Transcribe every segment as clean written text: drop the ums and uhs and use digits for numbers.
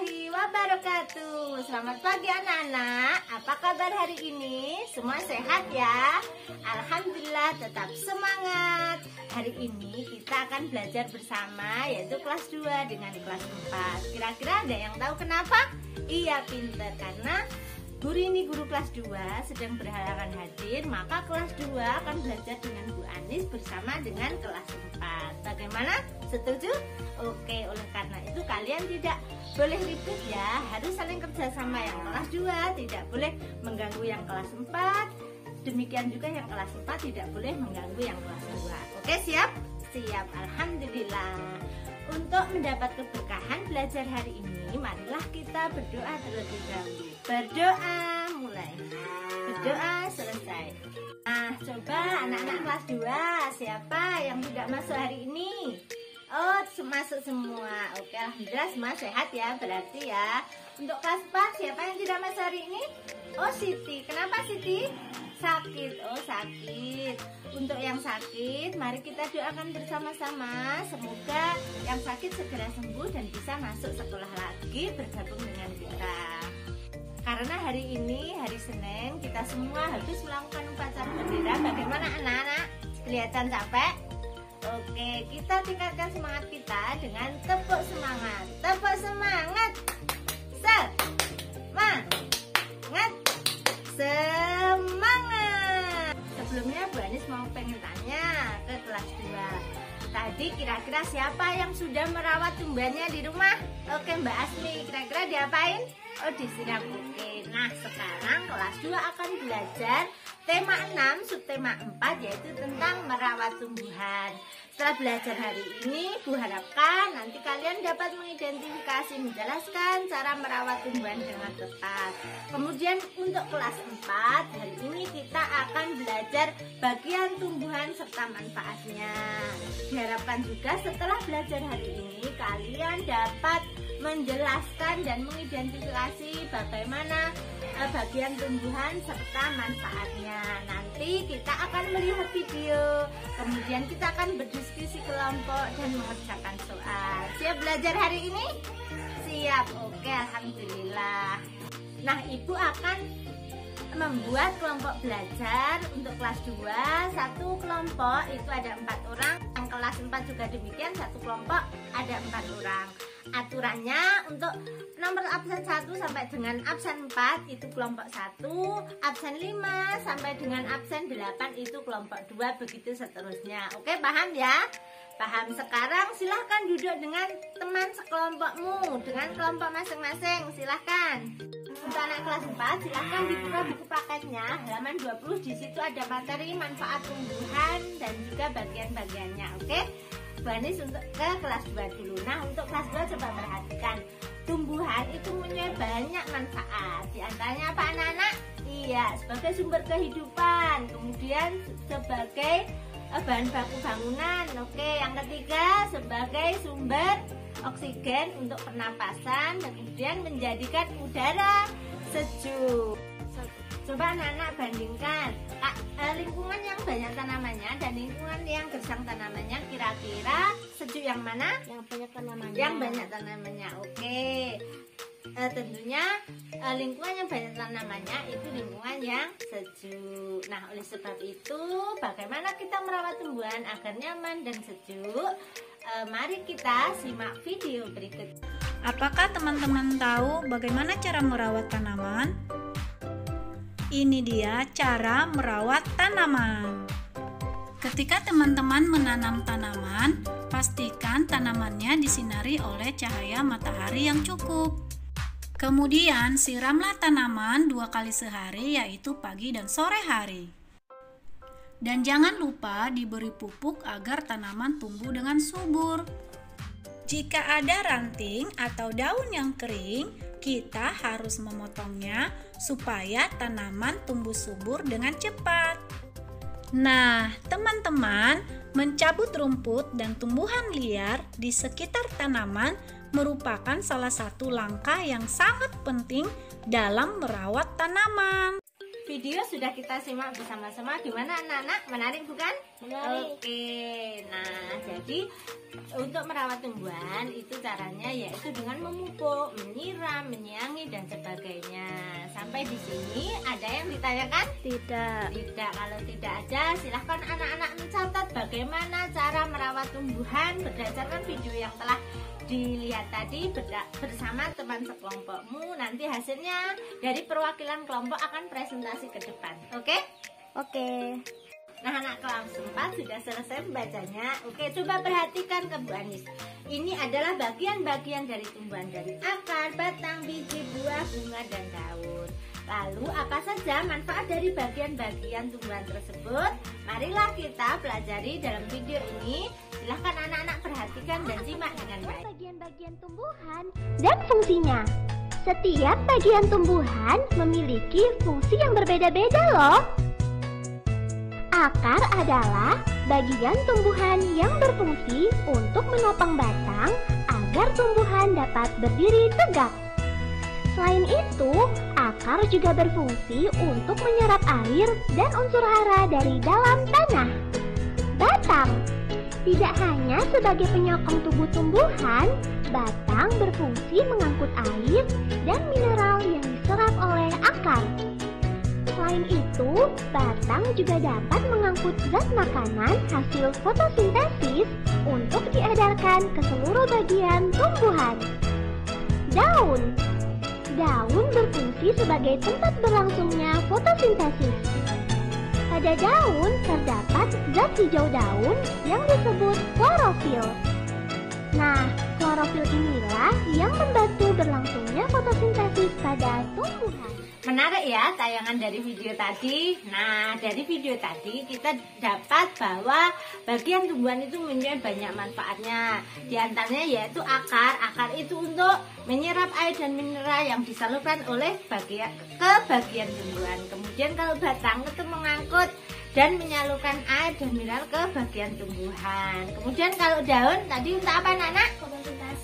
warahmatullahi wabarakatuh. Selamat pagi anak-anak. Apa kabar hari ini? Semua sehat ya? Alhamdulillah, tetap semangat. Hari ini kita akan belajar bersama, yaitu kelas 2 dengan kelas 4. Kira-kira ada yang tahu kenapa? Iya, pinter. Karena guru ini, guru kelas 2, sedang berhalangan hadir, maka kelas 2 akan belajar dengan Bu Anis bersama dengan kelas 4. Bagaimana? Setuju? Oke, oleh karena itu kalian tidak boleh ribut ya, harus saling kerja sama. Yang kelas 2 tidak boleh mengganggu yang kelas 4. Demikian juga yang kelas 4 tidak boleh mengganggu yang kelas 2. Oke, siap? Siap, alhamdulillah. Untuk mendapat keberkahan belajar hari ini, marilah kita berdoa terlebih dahulu. Berdoa mulai. Berdoa selesai. Nah, coba anak-anak kelas 2, siapa yang tidak masuk hari ini? Oh, masuk semua. Oke, alhamdulillah semua sehat ya, berarti ya. Untuk kelas 4, siapa yang tidak masuk hari ini? Oh, Siti. Kenapa Siti? Sakit. Oh, sakit. Untuk yang sakit, mari kita doakan bersama-sama. Semoga yang sakit segera sembuh dan bisa masuk sekolah lagi bergabung dengan kita. Karena hari ini, hari Senin, kita semua habis melakukan upacara bendera. Bagaimana anak-anak? Kelihatan capek? Oke, kita tingkatkan semangat kita dengan tepuk semangat. Tepuk semangat. Semangat. Semangat. Sebelumnya Bu Anis mau pengen tanya ke kelas 2. Tadi kira-kira siapa yang sudah merawat tumbuhannya di rumah? Oke, Mbak Asmi, kira-kira diapain? Oh, disiram. Oke. Nah, sekarang kelas 2 akan belajar tema 6, subtema 4, yaitu tentang merawat tumbuhan. Setelah belajar hari ini, Bu harapkan nanti kalian dapat mengidentifikasi, menjelaskan cara merawat tumbuhan dengan tepat. Kemudian untuk kelas 4, hari ini kita akan belajar bagian tumbuhan serta manfaatnya. Diharapkan juga setelah belajar hari ini, kalian dapat menjelaskan dan mengidentifikasi bagaimana bagian tumbuhan serta manfaatnya. Nanti kita akan melihat video, kemudian kita akan berdiskusi kelompok dan mengerjakan soal. Siap belajar hari ini? Siap. Oke, alhamdulillah. Nah, Ibu akan membuat kelompok belajar untuk kelas 2. Satu kelompok itu ada 4 orang. Yang kelas 4 juga demikian, satu kelompok ada 4 orang. Aturannya untuk nomor absen 1 sampai dengan absen 4 itu kelompok 1, absen 5 sampai dengan absen 8 itu kelompok 2, begitu seterusnya. Oke, paham ya? Paham. Sekarang silahkan duduk dengan teman sekelompokmu, dengan kelompok masing-masing, silahkan. Untuk anak kelas 4, silahkan dibuka buku prakteknya, halaman 20, di situ ada materi manfaat tumbuhan dan juga bagian-bagiannya. Oke? Bu Anis untuk ke kelas 2 dulu. Nah, untuk kelas 2 coba perhatikan. Tumbuhan itu punya banyak manfaat. Di antaranya apa anak-anak? Iya, sebagai sumber kehidupan. Kemudian sebagai bahan baku bangunan. Oke, yang ketiga sebagai sumber oksigen untuk pernapasan dan kemudian menjadikan udara sejuk. Coba anak-anak bandingkan lingkungan yang banyak tanamannya dan lingkungan yang gersang tanamannya, kira-kira sejuk yang mana? Yang banyak tanamannya. Yang banyak tanamannya. Oke. Tentunya lingkungan yang banyak tanamannya itu lingkungan yang sejuk. Nah, oleh sebab itu bagaimana kita merawat tumbuhan agar nyaman dan sejuk? Mari kita simak video berikut. Apakah teman-teman tahu bagaimana cara merawat tanaman? Ini dia cara merawat tanaman. Ketika teman-teman menanam tanaman, pastikan tanamannya disinari oleh cahaya matahari yang cukup. Kemudian siramlah tanaman 2 kali sehari, yaitu pagi dan sore hari. Dan jangan lupa diberi pupuk agar tanaman tumbuh dengan subur. Jika ada ranting atau daun yang kering, kita harus memotongnya supaya tanaman tumbuh subur dengan cepat. Nah, teman-teman, mencabut rumput dan tumbuhan liar di sekitar tanaman merupakan salah satu langkah yang sangat penting dalam merawat tanaman. video sudah kita simak bersama-sama. Gimana anak-anak? Menarik bukan? Menarik. Oke. Nah, jadi untuk merawat tumbuhan itu caranya yaitu dengan memupuk, menyiram, menyiangi dan sebagainya. Sampai di sini ada yang ditanyakan? Tidak. Tidak. Kalau tidak ada, silahkan anak-anak mencatat bagaimana cara merawat tumbuhan berdasarkan video yang telah dilihat tadi bersama teman sekelompokmu. Nanti hasilnya dari perwakilan kelompok akan presentasi ke depan. Oke? Oke. Nah, anak kelas 4 sudah selesai membacanya. Oke, coba perhatikan ke Bu Anis. Ini adalah bagian-bagian dari tumbuhan, dari akar, batang, biji, buah, bunga, dan daun. Lalu apa saja manfaat dari bagian-bagian tumbuhan tersebut? Marilah kita pelajari dalam video ini. Silahkan anak-anak perhatikan dan simak dengan baik. Bagian-bagian tumbuhan dan fungsinya. Setiap bagian tumbuhan memiliki fungsi yang berbeda-beda loh. Akar adalah bagian tumbuhan yang berfungsi untuk menopang batang agar tumbuhan dapat berdiri tegak. Selain itu, akar juga berfungsi untuk menyerap air dan unsur hara dari dalam tanah. Batang tidak hanya sebagai penyokong tubuh tumbuhan, batang berfungsi mengangkut air dan mineral yang diserap oleh akar. Selain itu, batang juga dapat mengangkut zat makanan hasil fotosintesis untuk diedarkan ke seluruh bagian tumbuhan. Daun berfungsi sebagai tempat berlangsungnya fotosintesis. Pada daun terdapat zat hijau daun yang disebut klorofil. Nah, klorofil inilah yang membantu berlangsungnya fotosintesis pada tumbuhan. Menarik ya tayangan dari video tadi. Nah, dari video tadi kita dapat bahwa bagian tumbuhan itu mempunyai banyak manfaatnya. Di antaranya yaitu akar. Akar itu untuk menyerap air dan mineral yang disalurkan oleh ke bagian tumbuhan. Kemudian kalau batang itu mengangkut dan menyalurkan air dan mineral ke bagian tumbuhan. Kemudian kalau daun tadi untuk apa anak-anak?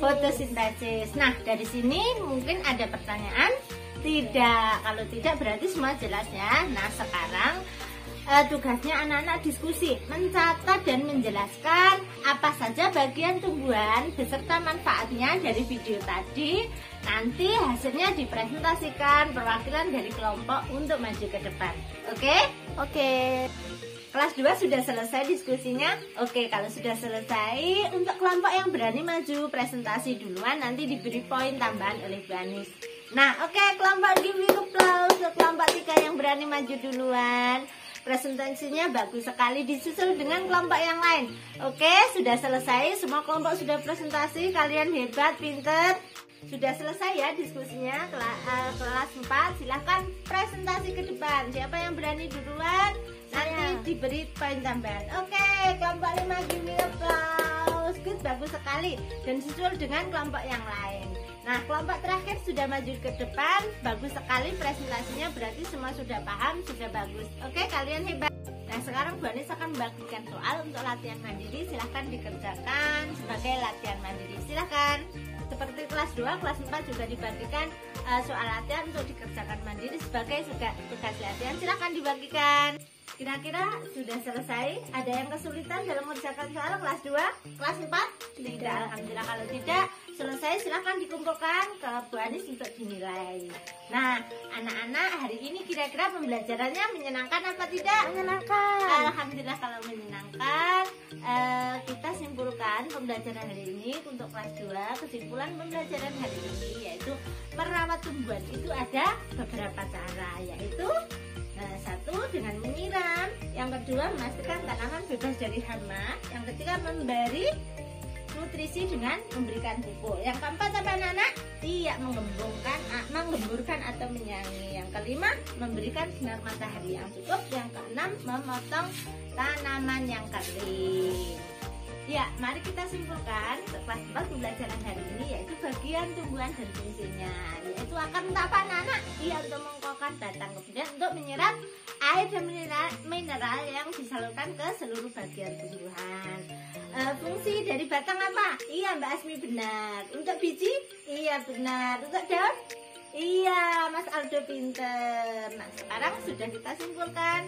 Fotosintesis. Nah, dari sini mungkin ada pertanyaan. Tidak, kalau tidak berarti semua jelas ya. Nah, sekarang tugasnya anak-anak diskusi, mencatat dan menjelaskan apa saja bagian tumbuhan beserta manfaatnya dari video tadi. Nanti hasilnya dipresentasikan perwakilan dari kelompok untuk maju ke depan. Oke? Oke. Kelas 2 sudah selesai diskusinya. Oke, kalau sudah selesai, untuk kelompok yang berani maju presentasi duluan nanti diberi poin tambahan oleh Bu Anis. Nah, oke, kelompok give me applause untuk kelompok 3 yang berani maju duluan. Presentasinya bagus sekali, disusul dengan kelompok yang lain. Oke, sudah selesai, semua kelompok sudah presentasi. Kalian hebat, pinter. Sudah selesai ya diskusinya. Kelas 4, silahkan presentasi ke depan. Siapa yang berani duluan nanti diberi poin tambahan. Oke, kelompok 5 give me applause. Good, bagus sekali. Dan disusul dengan kelompok yang lain. Nah, kelompok terakhir sudah maju ke depan. Bagus sekali presentasinya, berarti semua sudah paham, sudah bagus. Oke, kalian hebat. Nah, sekarang Bu Anis akan membagikan soal untuk latihan mandiri. Silahkan dikerjakan sebagai latihan mandiri. Silahkan. Seperti kelas 2, kelas 4 juga dibagikan soal latihan untuk dikerjakan mandiri sebagai tugas latihan. Silahkan dibagikan. Kira-kira sudah selesai? Ada yang kesulitan dalam mengerjakan soal kelas 2? Kelas 4? Tidak. Alhamdulillah. Kalau tidak selesai, silahkan dikumpulkan ke Bu Anis untuk dinilai. Nah, anak-anak, hari ini kira-kira pembelajarannya menyenangkan apa tidak? Menyenangkan. Alhamdulillah kalau menyenangkan. Kita simpulkan pembelajaran hari ini untuk kelas 2. Kesimpulan pembelajaran hari ini yaitu merawat tumbuhan itu ada beberapa cara, yaitu satu dengan menyiram, yang kedua memastikan tanaman bebas dari hama, yang ketiga memberi nutrisi dengan memberikan pupuk, yang keempat apa anak-anak? Tidak menggemburkan atau menyangi, yang kelima memberikan sinar matahari yang cukup, yang keenam memotong tanaman yang kering. Ya, mari kita simpulkan kelas 4 pembelajaran hari ini yaitu bagian tumbuhan dan fungsinya. Yaitu akan untuk apa anak-anak? Iya, untuk mengkokohkan batang, kemudian untuk menyerap air dan mineral yang disalurkan ke seluruh bagian tumbuhan. Fungsi dari batang apa? Iya, Mbak Asmi benar. Untuk biji? Iya benar. Untuk daun? Iya, Mas Aldo pinter. Nah, sekarang sudah kita simpulkan.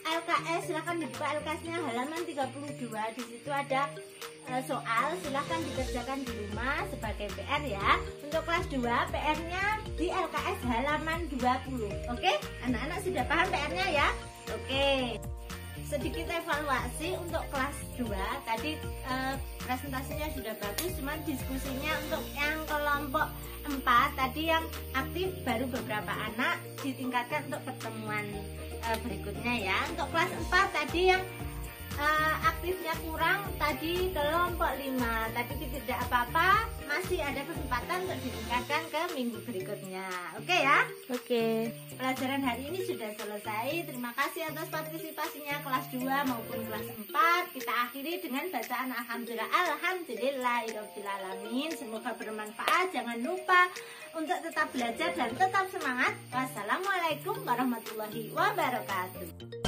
LKS, silahkan dibuka LKS-nya halaman 32. Di situ ada soal, silahkan dikerjakan di rumah sebagai PR ya. Untuk kelas 2, PR-nya di LKS halaman 20. Oke, anak-anak sudah paham PR-nya ya? Oke. Sedikit evaluasi untuk kelas 2. Tadi presentasinya sudah bagus, cuman diskusinya untuk yang kelompok 4 tadi yang aktif baru beberapa anak, ditingkatkan untuk pertemuan berikutnya ya. Untuk kelas 4 tadi yang aktifnya kurang, tadi kelompok 5, tapi tidak apa-apa, masih ada kesempatan untuk ditingkatkan ke minggu berikutnya. Oke ya? Oke. Pelajaran hari ini sudah selesai. Terima kasih atas partisipasinya kelas 2 maupun kelas 4. Kita akhiri dengan bacaan alhamdulillah, alhamdulillahirobbilalamin. Semoga bermanfaat. Jangan lupa untuk tetap belajar dan tetap semangat. Wassalamualaikum warahmatullahi wabarakatuh.